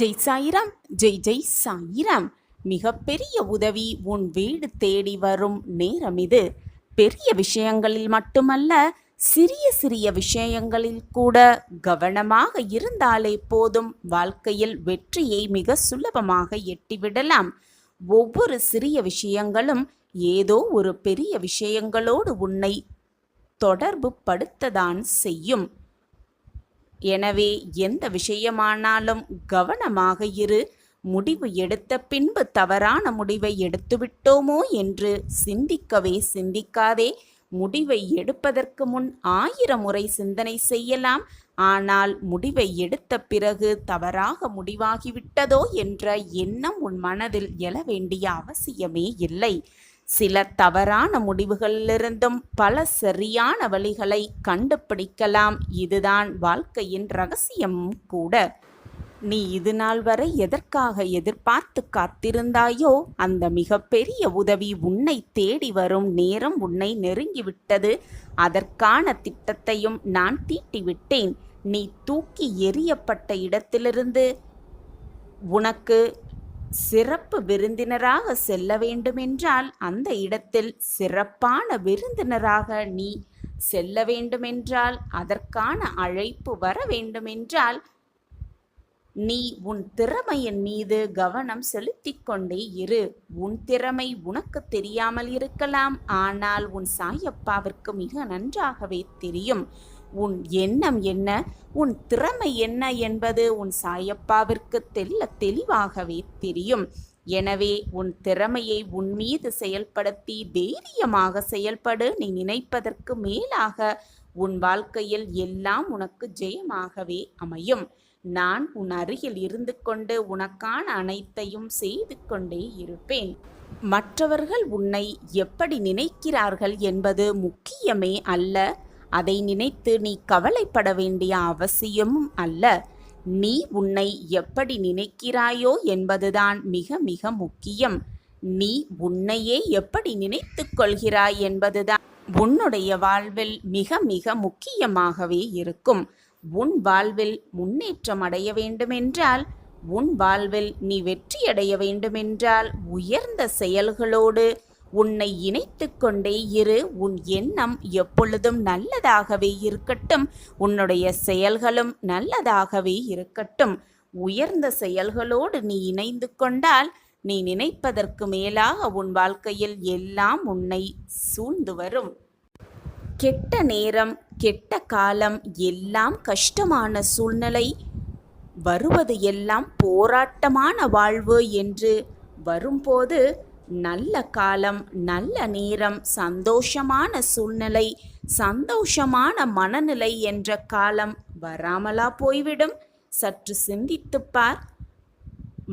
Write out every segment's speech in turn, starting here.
ஜெய் சாயிராம். ஜெய் ஜெய் சாயிராம். மிகப்பெரிய உதவி உன் வீடு தேடி வரும் நேரம் இது. பெரிய விஷயங்களில் மட்டுமல்ல, சிறிய சிறிய விஷயங்களில் கூட கவனமாக இருந்தாலே போதும், வாழ்க்கையில் வெற்றியை மிக சுலபமாக எட்டிவிடலாம். ஒவ்வொரு சிறிய விஷயங்களும் ஏதோ ஒரு பெரிய விஷயங்களோடு உன்னை தொடர்பு படுத்ததான் செய்யும். எனவே எந்த விஷயமானாலும் கவனமாக இரு. முடிவு எடுத்த பின்பு தவறான முடிவை எடுத்துவிட்டோமோ என்று சிந்திக்காதே. முடிவை எடுப்பதற்கு முன் 1000 முறை சிந்தனை செய்யலாம். ஆனால் முடிவை எடுத்த பிறகு தவறாக முடிவாகிவிட்டதோ என்ற எண்ணம் உன் மனதில் எழ வேண்டிய அவசியமே இல்லை. சில தவறான முடிவுகளிலிருந்தும் பல சரியான வழிகளை கண்டுபிடிக்கலாம். இதுதான் வாழ்க்கையின் ரகசியமும் கூட. நீ இது நாள் வரை எதற்காக எதிர்பார்த்து காத்திருந்தாயோ, அந்த மிகப்பெரிய உதவி உன்னை தேடி வரும் நேரம் உன்னை நெருங்கிவிட்டது. அதற்கான திட்டத்தையும் நான் தீட்டிவிட்டேன். நீ தூக்கி எறியப்பட்ட இடத்திலிருந்து உனக்கு சிறப்பு விருந்தினராக செல்ல வேண்டுமென்றால், அந்த இடத்தில் சிறப்பான விருந்தினராக நீ செல்ல வேண்டுமென்றால், அதற்கான அழைப்பு வர வேண்டுமென்றால், நீ உன் திறமையின் மீது கவனம் செலுத்திக் கொண்டே இரு. உன் திறமை உனக்கு தெரியாமல் இருக்கலாம், ஆனால் உன் சாயப்பாவிற்கு மிக நன்றாகவே தெரியும். உன் எண்ணம் என்ன, உன் திறமை என்ன என்பது உன் சாயப்பாவிற்கு தெளிவாகவே தெரியும். எனவே உன் திறமையை உன் மீது செயல்படுத்தி தைரியமாக செயல்படு. நீ நினைப்பதற்கு மேலாக உன் வாழ்க்கையில் எல்லாம் உனக்கு ஜெயமாகவே அமையும். நான் உன் அருகில் இருந்து கொண்டு உனக்கான அனைத்தையும் செய்து கொண்டே இருப்பேன். மற்றவர்கள் உன்னை எப்படி நினைக்கிறார்கள் என்பது முக்கியமே அல்ல. அதை நினைத்து நீ கவலைப்பட வேண்டிய அவசியமும் அல்ல. நீ உன்னை எப்படி நினைக்கிறாயோ என்பதுதான் மிக மிக முக்கியம். நீ உன்னையே எப்படி நினைத்துக் கொள்கிறாய் என்பதுதான் உன்னுடைய வாழ்வில் மிக மிக முக்கியமாகவே இருக்கும். உன் வாழ்வில் முன்னேற்றம் அடைய வேண்டுமென்றால், உன் வாழ்வில் நீ வெற்றியடைய வேண்டுமென்றால், உயர்ந்த செயல்களோடு உன்னை இணைத்து கொண்டே இரு. உன் எண்ணம் எப்பொழுதும் நல்லதாகவே இருக்கட்டும். உன்னுடைய செயல்களும் நல்லதாகவே இருக்கட்டும். உயர்ந்த செயல்களோடு நீ இணைந்து கொண்டால், நீ நினைப்பதற்கு மேலாக உன் வாழ்க்கையில் எல்லாம் உன்னை சூழ்ந்து வரும். கெட்ட நேரம், கெட்ட காலம், எல்லாம் கஷ்டமான சூழ்நிலை, வருவது எல்லாம் போராட்டமான வாழ்வு என்று வரும்போது, நல்ல காலம், நல்ல நேரம், சந்தோஷமான சூழ்நிலை, சந்தோஷமான மனநிலை என்ற காலம் வராமலா போய்விடும்? சற்று சிந்தித்துப்பார்.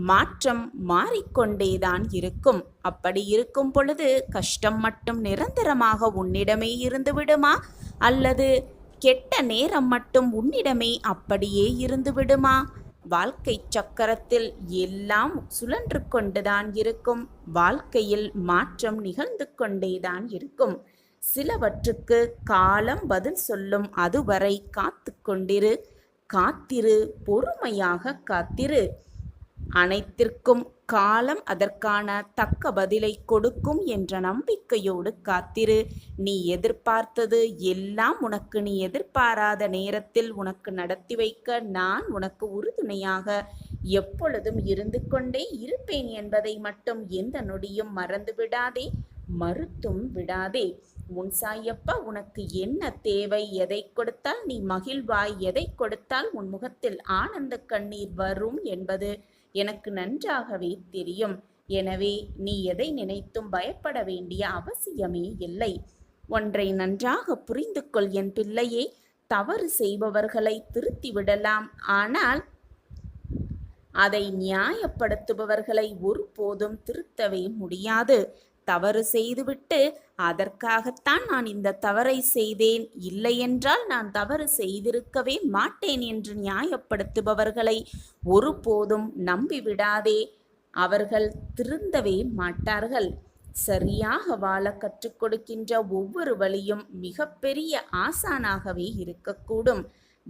மாற்றம் மாறிக்கொண்டேதான் இருக்கும். அப்படி இருக்கும் பொழுது கஷ்டம் மட்டும் நிரந்தரமாக உன்னிடமே இருந்து விடுமா? அல்லது கெட்ட நேரம் மட்டும் உன்னிடமே அப்படியே இருந்து விடுமா? வாழ்க்கை சக்கரத்தில் எல்லாம் சுழன்று கொண்டுதான் இருக்கும். வாழ்க்கையில் மாற்றம் நிகழ்ந்து கொண்டேதான் இருக்கும். சிலவற்றுக்கு காலம் பதில் சொல்லும். அதுவரை காத்து கொண்டிரு. காத்திரு, பொறுமையாக காத்திரு. அனைத்திற்கும் காலம் அதற்கான தக்க பதிலை கொடுக்கும் என்ற நம்பிக்கையோடு காத்திரு. நீ எதிர்பார்த்தது எல்லாம் உனக்கு நீ எதிர்பாராத நேரத்தில் உனக்கு நடத்தி வைக்க நான் உனக்கு உறுதுணையாக எப்பொழுதும் இருந்து கொண்டே இருப்பேன் என்பதை மட்டும் எந்த நொடியும் மறந்து விடாதே, மறுத்தும் விடாதே. உன் சாயப்பா உனக்கு என்ன தேவை, எதை கொடுத்தால் நீ மகிழ்வாய், எதை கொடுத்தால் உன் முகத்தில் ஆனந்த கண்ணீர் வரும் என்பது எனக்கு நன்றாகவே தெரியும். எனவே நீ எதை நினைத்தும் பயப்பட வேண்டிய அவசியமே இல்லை. ஒன்றை நன்றாக புரிந்து கொள் என் பிள்ளையே. தவறு செய்பவர்களை திருத்தி விடலாம், ஆனால் அதை நியாயப்படுத்துபவர்களை ஒருபோதும் திருத்தவே முடியாது. தவறு செய்துவிட்டு அதற்காகத்தான் நான் இந்த தவறை செய்தேன், இல்லையென்றால் நான் தவறு செய்திருக்கவே மாட்டேன் என்று நியாயப்படுத்துபவர்களை ஒருபோதும் நம்பிவிடாதே. அவர்கள் திருந்தவே மாட்டார்கள். சரியாக வாழ கற்றுக் கொடுக்கின்ற ஒவ்வொரு வழியும் மிகப்பெரிய ஆசானாகவே இருக்கக்கூடும்.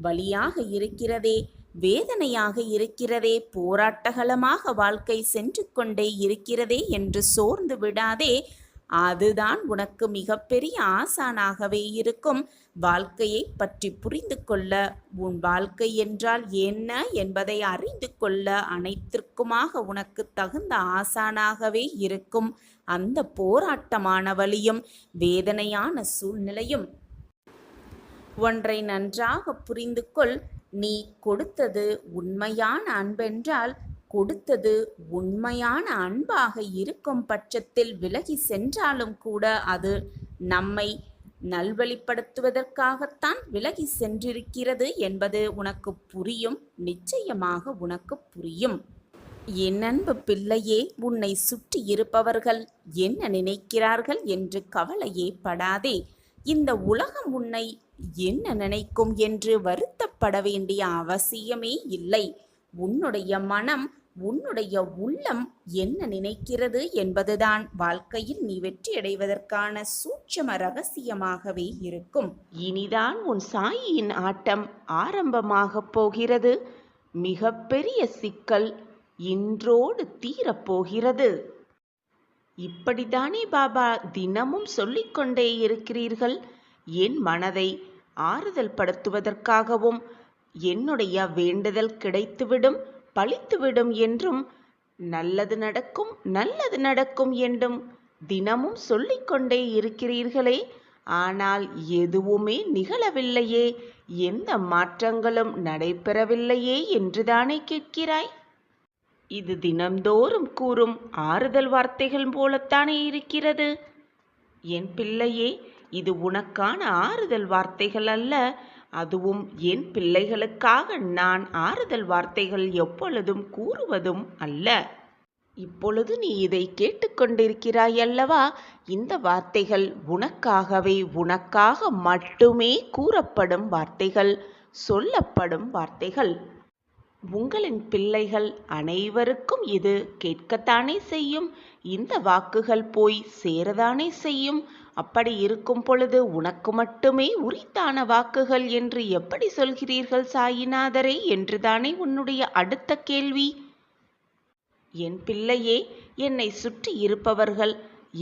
வலியாக இருக்கிறதே, வேதனையாக இருக்கிறதே, போராட்டகலமாக வாழ்க்கை சென்று கொண்டே இருக்கிறதே என்று சோர்ந்து விடாதே. அதுதான் உனக்கு மிகப்பெரிய ஆசானாகவே இருக்கும். வாழ்க்கையை பற்றி புரிந்து கொள்ள, உன் வாழ்க்கை என்றால் என்ன என்பதை அறிந்து கொள்ள அனைத்திற்குமாக உனக்கு தகுந்த ஆசானாகவே இருக்கும். அந்த போராட்டமான வலியும் வேதனையான சூழ்நிலையும். ஒன்றை நன்றாக புரிந்து கொள். நீ கொடுத்தது உண்மையான அன்பென்றால், கொடுத்தது உண்மையான அன்பாக இருக்கும் பட்சத்தில் விலகி சென்றாலும் கூட அது நம்மை நல்வழிப்படுத்துவதற்காகத்தான் விலகி சென்றிருக்கிறது என்பது உனக்கு புரியும். நிச்சயமாக உனக்கு புரியும். என் அன்பு பிள்ளையே, உன்னை சுற்றி இருப்பவர்கள் என்ன நினைக்கிறார்கள் என்று கவலையே படாதே. இந்த உலகம் உன்னை என்ன நினைக்கும் என்று வருத்தப்பட வேண்டிய அவசியமே இல்லை. உன்னுடைய மனம், உன்னுடைய உள்ளம் என்ன நினைக்கிறது என்பதுதான் வாழ்க்கையில் நீ வெற்றியடைவதற்கான சூட்சும ரகசியமாகவே இருக்கும். இனிதான் உன் சாயியின் ஆட்டம் ஆரம்பமாகப் போகிறது. மிகப்பெரிய சிக்கல் இன்றோடு தீரப்போகிறது. இப்படித்தானே பாபா தினமும் சொல்லிக்கொண்டே இருக்கிறீர்கள்? என் மனதை ஆறுதல் படுத்துவதற்காகவும், என்னுடைய வேண்டுதல் கிடைத்துவிடும், பலித்துவிடும் என்றும், நல்லது நடக்கும் நல்லது நடக்கும் என்றும் தினமும் சொல்லிக்கொண்டே இருக்கிறீர்களே, ஆனால் எதுவுமே நிகழவில்லையே, எந்த மாற்றங்களும் நடைபெறவில்லையே என்றுதானே கேட்கிறாய்? இது தினம்தோறும் கூறும் ஆறுதல் வார்த்தைகள் போலத்தானே இருக்கிறது. என் பிள்ளையே, இது உனக்கான ஆறுதல் வார்த்தைகள் அல்ல. அதுவும் என் பிள்ளைகளுக்காக நான் ஆறுதல் வார்த்தைகள் எப்பொழுதும் கூறுவதும் அல்ல. இப்பொழுது நீ இதை கேட்டுக்கொண்டிருக்கிறாய் அல்லவா? இந்த வார்த்தைகள் உனக்காகவே, உனக்காக மட்டுமே கூறப்படும் வார்த்தைகள், சொல்லப்படும் வார்த்தைகள். உங்களின் பிள்ளைகள் அனைவருக்கும் இது கேட்கத்தானே செய்யும். இந்த வாக்குகள் போய் சேரதானே செய்யும். அப்படி இருக்கும் பொழுது உனக்கு மட்டுமே உரித்தான வாக்குகள் என்று எப்படி சொல்கிறீர்கள் சாயிநாதரே என்றுதானே உன்னுடைய அடுத்த கேள்வி. என் பிள்ளையே, என்னை சுற்றி இருப்பவர்கள்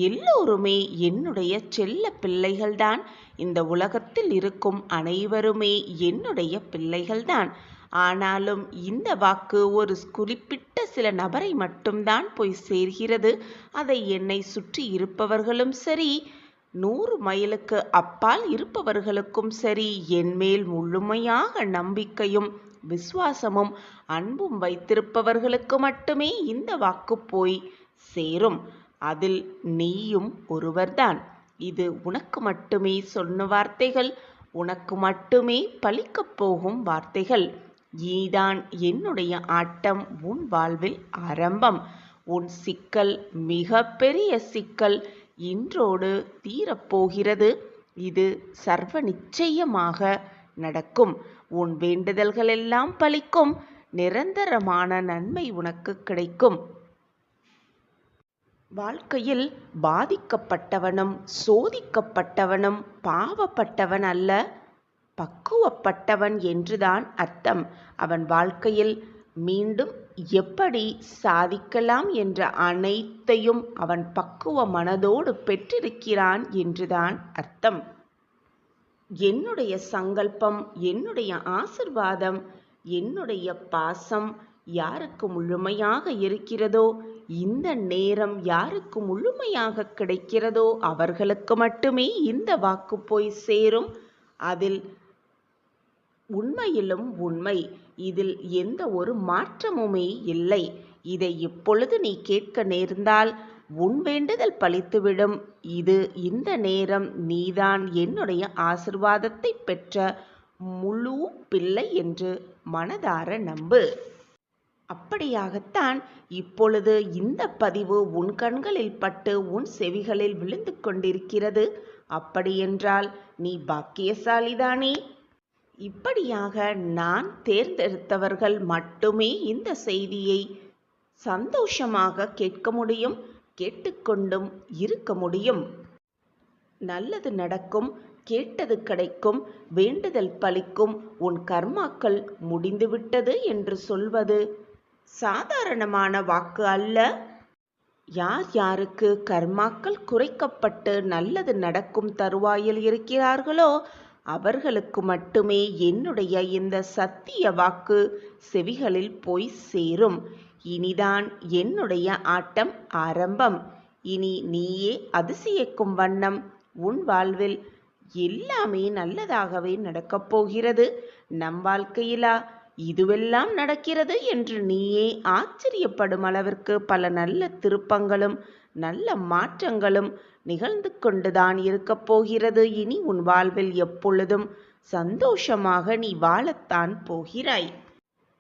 எல்லோருமே என்னுடைய செல்ல பிள்ளைகள்தான். இந்த உலகத்தில் இருக்கும் அனைவருமே என்னுடைய பிள்ளைகள்தான். ஆனாலும் இந்த வாக்கு ஒரு குறிப்பிட்ட சில நபரை மட்டும்தான் போய் சேர்கிறது. அதை என்னை சுற்றி இருப்பவர்களும் சரி, 100 மைலுக்கு அப்பால் இருப்பவர்களுக்கும் சரி, என்மேல் முழுமையாக நம்பிக்கையும் விசுவாசமும் அன்பும் வைத்திருப்பவர்களுக்கு மட்டுமே இந்த வாக்கு போய் சேரும். அதில் நீயும் ஒருவர்தான். இது உனக்கு மட்டுமே சொன்ன வார்த்தைகள், உனக்கு மட்டுமே பலிக்கப் போகும் வார்த்தைகள். நீதான் என்னுடைய ஆட்டம் உன் வாழ்வில் ஆரம்பம். உன் சிக்கல், மிக பெரிய சிக்கல் இன்றோடு தீரப்போகிறது. இது சர்வ நிச்சயமாக நடக்கும். உன் வேண்டுதல்கள் எல்லாம் பலிக்கும். நிரந்தரமான நன்மை உனக்கு கிடைக்கும். வாழ்க்கையில் பாதிக்கப்பட்டவனும் சோதிக்கப்பட்டவனும் பாவப்பட்டவன் அல்ல, பக்குவப்பட்டவன் என்றுதான் அர்த்தம். அவன் வாழ்க்கையில் மீண்டும் எப்படி சாதிக்கலாம் என்ற அனைத்தையும் அவன் பக்குவ மனதோடு பெற்றிருக்கிறான் என்றுதான் அர்த்தம். என்னுடைய சங்கல்பம், என்னுடைய ஆசிர்வாதம், என்னுடைய பாசம் யாருக்கு முழுமையாக இருக்கிறதோ, இந்த நேரம் யாருக்கு முழுமையாக கிடைக்கிறதோ அவர்களுக்கு மட்டுமே இந்த வாக்கு போய் சேரும். அதில் உண்மையிலும் உண்மை, இதில் எந்த ஒரு மாற்றமுமே இல்லை. இதை இப்பொழுது நீ கேட்க நேர்ந்தால் உன் வேண்டுதல் பலித்துவிடும். இந்த நேரம் நீதான் என்னுடைய ஆசிர்வாதத்தை பெற்ற முழு பிள்ளை என்று மனதார நம்பு. அப்படியாகத்தான் இப்பொழுது இந்த பதிவு உன் கண்களில் பட்டு உன் செவிகளில் விழுந்து கொண்டிருக்கிறது. அப்படியென்றால் நீ பாக்கியசாலிதானே. இப்படியாக நான் தேர்ந்தெடுத்தவர்கள் மட்டுமே இந்த செய்தியை சந்தோஷமாக கேட்க முடியும், கேட்டுக்கொண்டும் இருக்க முடியும். நல்லது நடக்கும், கேட்டது கிடைக்கும், வேண்டுதல் பலிக்கும், உன் கர்மாக்கள் முடிந்துவிட்டது என்று சொல்வது சாதாரணமான வாக்கு அல்ல. யார் யாருக்கு கர்மாக்கள் குறைக்கப்பட்டு நல்லது நடக்கும் தருவாயில் இருக்கிறார்களோ அவர்களுக்கு மட்டுமே என்னுடைய இந்த சத்திய வாக்கு செவிகளில் போய் சேரும். இனிதான் என்னுடைய ஆட்டம் ஆரம்பம். இனி நீயே அதிசயிக்கும் வண்ணம் உன் வாழ்வில் எல்லாமே நல்லதாகவே நடக்கப் போகிறது. நம் வாழ்க்கையிலா இதுவெல்லாம் நடக்கிறது என்று நீயே ஆச்சரியப்படும் அளவிற்கு பல நல்ல திருப்பங்களும் நல்ல மாற்றங்களும் நிகழ்ந்து கொண்டுதான் இருக்கப் போகிறது. இனி உன் வாழ்வில் எப்பொழுதும் சந்தோஷமாக நீ வாழத்தான் போகிறாய்.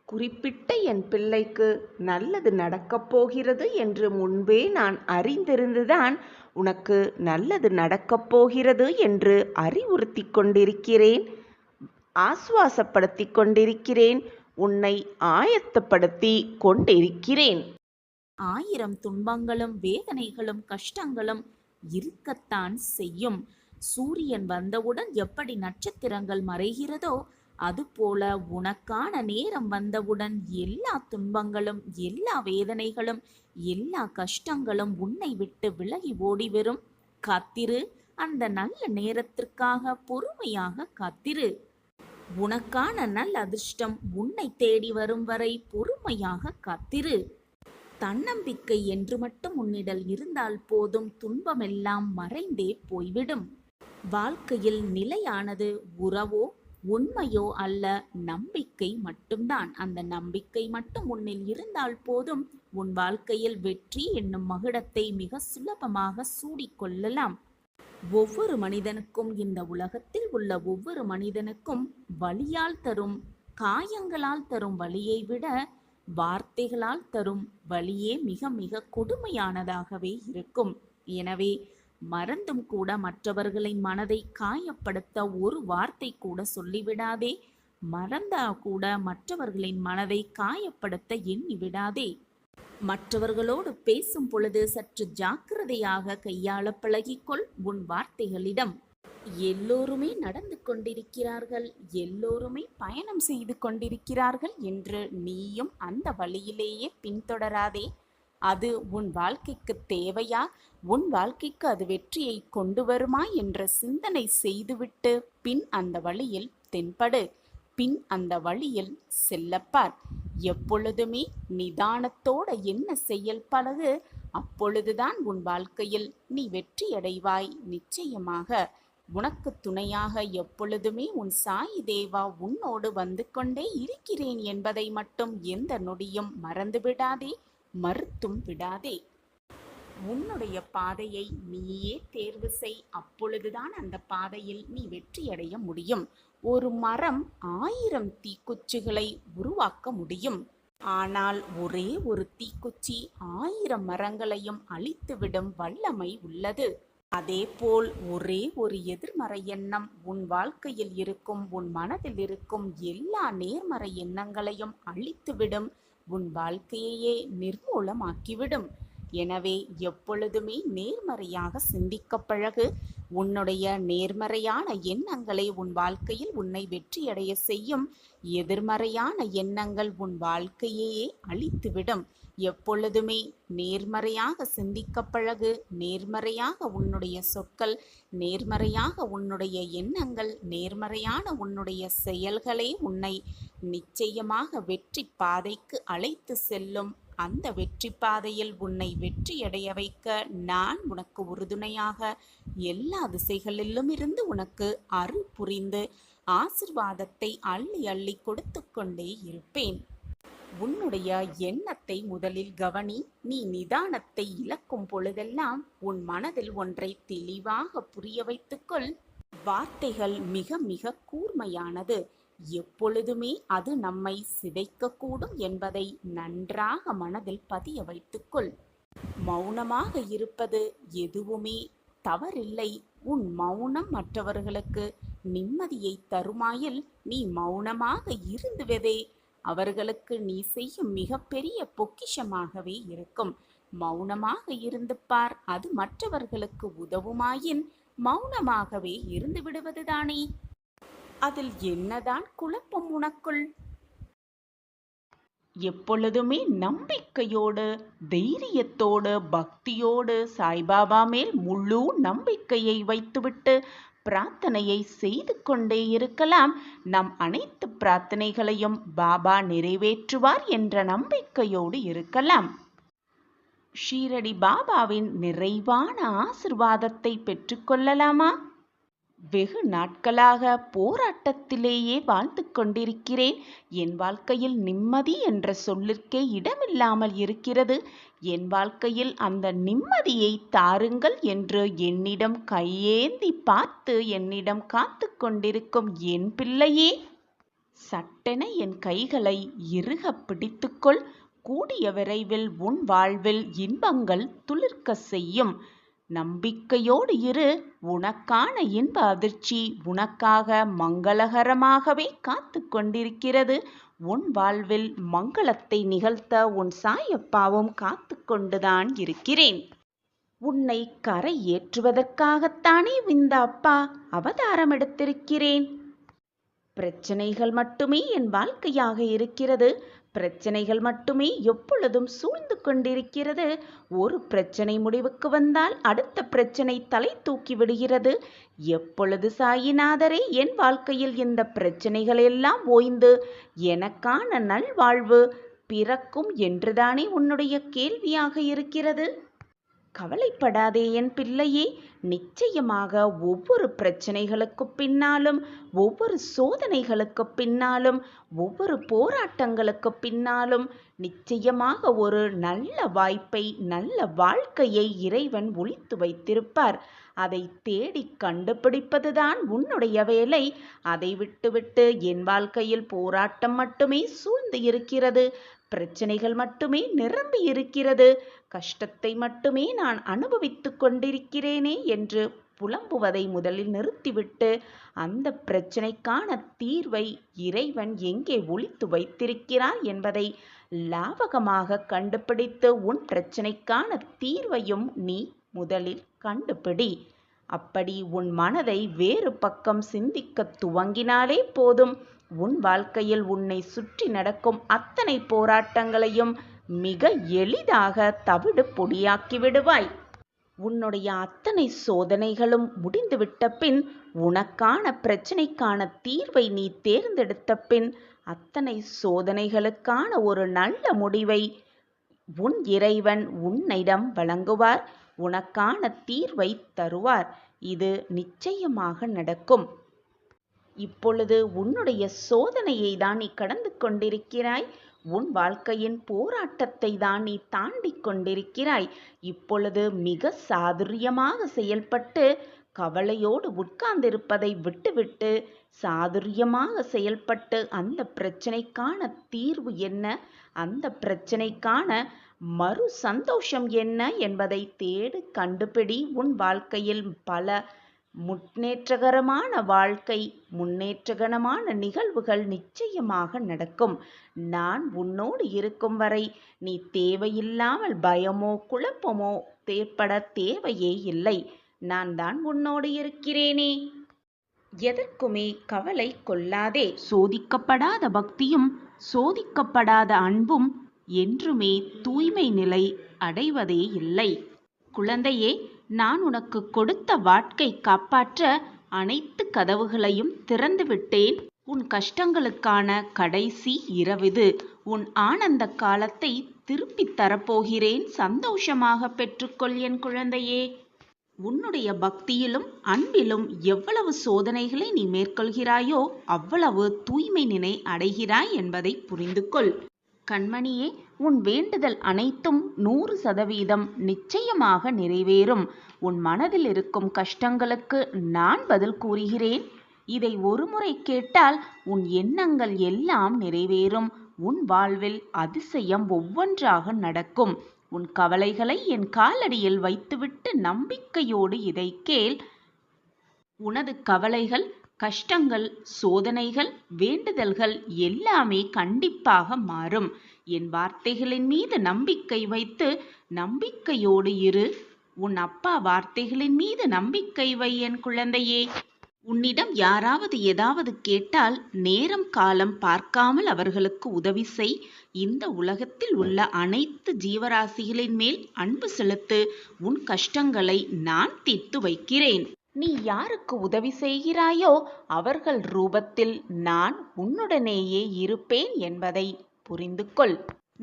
குறிப்பிட்ட என் பிள்ளைக்கு நல்லது நடக்கப் போகிறது என்று முன்பே நான் அறிந்திருந்துதான் உனக்கு நல்லது நடக்கப் போகிறது என்று அறிவுறுத்தி கொண்டிருக்கிறேன், ஆசுவாசப்படுத்தி கொண்டிருக்கிறேன், உன்னை ஆயத்தப்படுத்தி கொண்டிருக்கிறேன். 1000 துன்பங்களும் வேதனைகளும் கஷ்டங்களும் இருக்கத்தான் செய்யும். சூரியன் வந்தவுடன் எப்படி நட்சத்திரங்கள் மறைகிறதோ அதுபோல உனக்கான நேரம் வந்தவுடன் எல்லா துன்பங்களும் எல்லா வேதனைகளும் எல்லா கஷ்டங்களும் உன்னை விட்டு விலகி ஓடிவரும். காத்திரு, அந்த நல்ல நேரத்திற்காக பொறுமையாக காத்திரு. உனக்கான நல்ல அதிர்ஷ்டம் உன்னை தேடி வரும் வரை பொறுமையாக காத்திரு. தன்னம்பிக்கை என்று மட்டும் உன்னிடல் இருந்தால் போதும், துன்பமெல்லாம் மறைந்தே போய்விடும். வாழ்க்கையில் நிலையானது உறவோ உண்மையோ அல்ல, நம்பிக்கை மட்டும்தான். அந்த நம்பிக்கை மட்டும் உன்னில் இருந்தால் போதும், உன் வாழ்க்கையில் வெற்றி என்னும் மகுடத்தை மிக சுலபமாக சூடிக்கொள்ளலாம். ஒவ்வொரு மனிதனுக்கும், இந்த உலகத்தில் உள்ள ஒவ்வொரு மனிதனுக்கும் வலியால் தரும் காயங்களால் தரும் வலியை விட வார்த்தைகளால் தரும் வலியே மிக மிக கொடுமையானதாகவே இருக்கும். எனவே மறந்தும் கூட மற்றவர்களின் மனதை காயப்படுத்த ஒரு வார்த்தை கூட சொல்லிவிடாதே. மறந்தா கூட மற்றவர்களின் மனதை காயப்படுத்த எண்ணிவிடாதே. மற்றவர்களோடு பேசும் பொழுது சற்று ஜாக்கிரதையாக கையாள பழகிக்கொள் உன் வார்த்தைகளிடம். எல்லோருமே நடந்து கொண்டிருக்கிறார்கள், எல்லோருமே பயணம் செய்து கொண்டிருக்கிறார்கள் என்று நீயும் அந்த வழியிலேயே பின்தொடராதே. அது உன் வாழ்க்கைக்கு தேவையா? உன் வாழ்க்கைக்கு அது வெற்றியை கொண்டு வருமா என்ற சிந்தனை செய்துவிட்டு பின் அந்த வழியில் தென்படு. பின் அந்த வழியில் செல்லப்பார். எப்பொழுதுமே நிதானத்தோட என்ன செயல் பழகு. அப்பொழுதுதான் உன் வாழ்க்கையில் நீ வெற்றியடைவாய். நிச்சயமாக உனக்கு துணையாக எப்பொழுதுமே உன் சாயி தேவா உன்னோடு வந்து கொண்டே இருக்கிறேன் என்பதை மட்டும் எந்த நொடியும் மறந்துவிடாதே, மறுத்தும் விடாதே. உன்னுடைய பாதையை நீயே தேர்வு செய். அப்பொழுதுதான் அந்த பாதையில் நீ வெற்றியடைய முடியும். ஒரு மரம் 1000 தீக்குச்சிகளை உருவாக்க முடியும். ஆனால் ஒரே ஒரு தீக்குச்சி 1000 மரங்களையும் அழித்துவிடும் வல்லமை உள்ளது. அதேபோல் ஒரே ஒரு எதிர்மறை எண்ணம் உன் வாழ்க்கையில் இருக்கும், உன் மனதில் இருக்கும் எல்லா நேர்மறை எண்ணங்களையும் அழித்துவிடும், உன் வாழ்க்கையையே நிர்மூலமாக்கிவிடும். எனவே எப்பொழுதுமே நேர்மறையாக சிந்திக்க பழகு. உன்னுடைய நேர்மறையான எண்ணங்களை உன் வாழ்க்கையில் உன்னை வெற்றியடைய செய்யும். எதிர்மறையான எண்ணங்கள் உன் வாழ்க்கையையே அழித்துவிடும். எப்பொழுதுமே நேர்மறையாக சிந்திக்க பழகு. நேர்மறையாக உன்னுடைய சொற்கள், நேர்மறையாக உன்னுடைய எண்ணங்கள், நேர்மறையான உன்னுடைய செயல்களே உன்னை நிச்சயமாக வெற்றி பாதைக்கு அழைத்து செல்லும். அந்த வெற்றி பாதையில் உன்னை வெற்றியடைய வைக்க நான் உனக்கு உறுதுணையாக எல்லா திசைகளிலும் இருந்து உனக்கு அருள் புரிந்து ஆசிர்வாதத்தை அள்ளி அள்ளி கொடுத்து கொண்டே இருப்பேன். உன்னுடைய எண்ணத்தை முதலில் கவனி. நீ நிதானத்தை இழக்கும் பொழுதெல்லாம் உன் மனதில் ஒன்றை தெளிவாக புரிய வைத்துக்கொள். வார்த்தைகள் மிக மிக கூர்மையானது. எப்பொழுதுமே அது நம்மை சிதைக்கக்கூடும் என்பதை நன்றாக மனதில் பதிய வைத்துக்கொள். மௌனமாக இருப்பது எதுவுமே தவறில்லை. உன் மௌனம் மற்றவர்களுக்கு நிம்மதியை தருமாயில் நீ மௌனமாக இருந்துவதே அவர்களுக்கு நீ செய்யும் மிகப்பெரிய பொக்கிஷமாகவே இருக்கும். மௌனமாக இருந்து பார். அது மற்றவர்களுக்கு உதவுமாயின் மௌனமாகவே இருந்து விடுவதுதானே? அதில் என்னதான் குழப்பம் உனக்குள்? எப்பொழுதுமே நம்பிக்கையோடு, தைரியத்தோடு, பக்தியோடு சாய்பாபா மேல் முழு நம்பிக்கையை வைத்துவிட்டு பிரார்த்தனையை செய்து கொண்டே இருக்கலாம். நம் அனைத்து பிரார்த்தனைகளையும் பாபா நிறைவேற்றுவார் என்ற நம்பிக்கையோடு இருக்கலாம். ஷீரடி பாபாவின் நிறைவான ஆசிர்வாதத்தை பெற்றுக்கொள்ளலாமா? வெகு நாட்களாக போராட்டத்திலேயே வாழ்ந்து கொண்டிருக்கிறேன். என் வாழ்க்கையில் நிம்மதி என்ற சொல்லிற்கே இடமில்லாமல் இருக்கிறது. என் வாழ்க்கையில் அந்த நிம்மதியை தாருங்கள் என்று என்னிடம் கையேந்தி பார்த்து என்னிடம் காத்து கொண்டிருக்கும் என் பிள்ளையே, சட்டென என் கைகளை இறுக பிடித்துக்கொள். கூடிய விரைவில் உன் வாழ்வில் இன்பங்கள் துளிர்க்க செய்யும். நம்பிக்கையோடு இரு. உனக்கான இன்ப அதிர்ச்சி உனக்காக மங்களகரமாகவே காத்து கொண்டிருக்கிறது. உன் வாழ்வில் மங்களத்தை நிகழ்த்த உன் சாயப்பாவும் காத்து கொண்டுதான் இருக்கிறேன். உன்னை கரை ஏற்றுவதற்காகத்தானே இந்த அப்பா அவதாரம் எடுத்திருக்கிறேன். பிரச்சனைகள் மட்டுமே என் வாழ்க்கையாக இருக்கிறது. பிரச்சனைகள் மட்டுமே எப்பொழுதும் சூழ்ந்து கொண்டிருக்கிறது. ஒரு பிரச்சனை முடிவுக்கு வந்தால் அடுத்த பிரச்சனை தலை தூக்கி விடுகிறது. எப்பொழுது சாயிநாதரே என் வாழ்க்கையில் இந்த பிரச்சனைகள் எல்லாம் ஓய்ந்து எனக்கான நல்வாழ்வு பிறக்கும் என்றுதானே உன்னுடைய கேள்வியாக இருக்கிறது. கவலைப்படாதே என் பிள்ளையே. நிச்சயமாக ஒவ்வொரு பிரச்சனைகளுக்கு பின்னாலும், ஒவ்வொரு சோதனைகளுக்கு பின்னாலும், ஒவ்வொரு போராட்டங்களுக்கு பின்னாலும் நிச்சயமாக ஒரு நல்ல வாய்ப்பை, நல்ல வாழ்க்கையை இறைவன் ஒளித்து வைத்திருப்பார். அதை தேடி கண்டுபிடிப்பதுதான் உன்னுடைய வேலை. அதை விட்டுவிட்டு என் வாழ்க்கையில் போராட்டம் மட்டுமே சூழ்ந்து இருக்கிறது, பிரச்சனைகள் மட்டுமே நிரம்பி இருக்கிறது, கஷ்டத்தை மட்டுமே நான் அனுபவித்து கொண்டிருக்கிறேனே என்று புலம்புவதை முதலில் நிறுத்திவிட்டு அந்த பிரச்சனைக்கான தீர்வை இறைவன் எங்கே ஒளித்து வைத்திருக்கிறார் என்பதை லாவகமாக கண்டுபிடித்து உன் பிரச்சனைக்கான தீர்வையும் நீ முதலில் கண்டுபிடி. அப்படி உன் மனதை வேறு பக்கம் சிந்திக்க துவங்கினாலே போதும், உன் வாழ்க்கையில் உன்னை சுற்றி நடக்கும் அத்தனை போராட்டங்களையும் மிக எளிதாக தவிடு பொடியாக்கி விடுவாய். உன்னுடைய அத்தனை சோதனைகளும் முடிந்துவிட்ட பின், உனக்கான பிரச்சனைக்கான தீர்வை நீ தேர்ந்தெடுத்த பின், அத்தனை சோதனைகளுக்கான ஒரு நல்ல முடிவை உன் இறைவன் உன்னிடம் வழங்குவார். உனக்கான தீர்வை தருவார். இது நிச்சயமாக நடக்கும். இப்பொழுது உன்னுடைய சோதனையை தான் நீ கடந்து கொண்டிருக்கிறாய். உன் வாழ்க்கையின் போராட்டத்தை தான் நீ தாண்டி கொண்டிருக்கிறாய். இப்பொழுது மிக சாதுரியமாக செயல்பட்டு கவலையோடு உட்கார்ந்திருப்பதை விட்டுவிட்டு சாதுரியமாக செயல்பட்டு அந்த பிரச்சனைக்கான தீர்வு என்ன, அந்த பிரச்சனைக்கான மறு சந்தோஷம் என்ன என்பதை தேடு, கண்டுபிடி. உன் வாழ்க்கையில் பல முன்னேற்றகரமான வாழ்க்கை, முன்னேற்றகரமான நிகழ்வுகள் நிச்சயமாக நடக்கும். நான் உன்னோடு இருக்கும் வரை நீ தேவையில்லாமல் பயமோ குழப்பமோ ஏற்பட தேவையே இல்லை. நான் தான் உன்னோடு இருக்கிறேனே. எதற்குமே கவலை கொள்ளாதே. சோதிக்கப்படாத பக்தியும் சோதிக்கப்படாத அன்பும் என்றுமே தூய்மை நிலை அடைவதே இல்லை. குழந்தையே, நான் உனக்கு கொடுத்த வாக்கை காப்பாற்ற அனைத்து கதவுகளையும் திறந்து விட்டேன். உன் கஷ்டங்களுக்கான கடைசி இரவிது. உன் ஆனந்த காலத்தை திருப்பித் தரப்போகிறேன். சந்தோஷமாக பெற்றுக்கொள் என் குழந்தையே. உன்னுடைய பக்தியிலும் அன்பிலும் எவ்வளவு சோதனைகளை நீ மேற்கொள்கிறாயோ அவ்வளவு தூய்மை நிலை அடைகிறாய் என்பதை புரிந்து கொள். கண்மணியே, உன் வேண்டுதல் அனைத்தும் 100% நிச்சயமாக நிறைவேறும். உன் மனதில் இருக்கும் கஷ்டங்களுக்கு நான் பதில் கூறுகிறேன். இதை ஒருமுறை கேட்டால் உன் எண்ணங்கள் எல்லாம் நிறைவேறும். உன் வாழ்வில் அதிசயம் ஒவ்வொன்றாக நடக்கும். உன் கவலைகளை என் காலடியில் வைத்துவிட்டு நம்பிக்கையோடு இதை கேள். உனது கவலைகள், கஷ்டங்கள், சோதனைகள், வேண்டுதல்கள் எல்லாமே கண்டிப்பாக மாறும். என் வார்த்தைகளின் மீது நம்பிக்கை வைத்து நம்பிக்கையோடு இரு. உன் அப்பா வார்த்தைகளின் மீது நம்பிக்கை வை என் குழந்தையே. உன்னிடம் யாராவது ஏதாவது கேட்டால் நேரம் காலம் பார்க்காமல் அவர்களுக்கு உதவி செய். இந்த உலகத்தில் உள்ள அனைத்து ஜீவராசிகளின் மேல் அன்பு செலுத்து. உன் கஷ்டங்களை நான் தீர்த்து வைக்கிறேன். நீ யாருக்கு உதவி செய்கிறாயோ அவர்கள் ரூபத்தில் நான் உன்னுடனேயே இருப்பேன் என்பதை புரிந்து கொள்.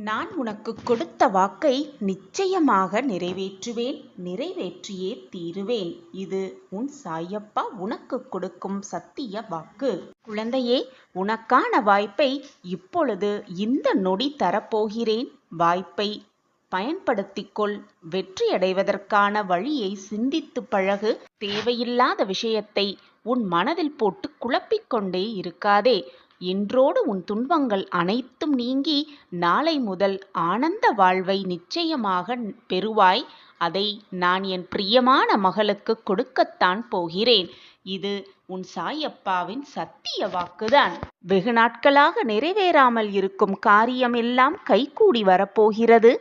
நான் உனக்கு கொடுத்த வாக்கை நிச்சயமாக நிறைவேற்றுவேன், நிறைவேற்றியே தீருவேன். இது உன் சாயப்பா உனக்கு கொடுக்கும் சத்திய வாக்கு. குழந்தையே, உனக்கான வாய்ப்பை இப்பொழுது இந்த நொடி தரப்போகிறேன். வாய்ப்பை பயன்படுத்திக்கொள். வெற்றியடைவதற்கான வழியை சிந்தித்து பழகு. தேவையில்லாத விஷயத்தை உன் மனதில் போட்டு குழப்பிக்கொண்டே இருக்காதே. இன்றோடு உன் துன்பங்கள் அனைத்தும் நீங்கி நாளை முதல் ஆனந்த வாழ்வை நிச்சயமாக பெறுவாய். அதை நான் என் பிரியமான மகளுக்கு கொடுக்கத்தான் போகிறேன். இது உன் சாயப்பாவின் சத்திய வாக்குதான். வெகு நாட்களாக நிறைவேறாமல் இருக்கும் காரியம் எல்லாம் கைகூடி வரப்போகிறது.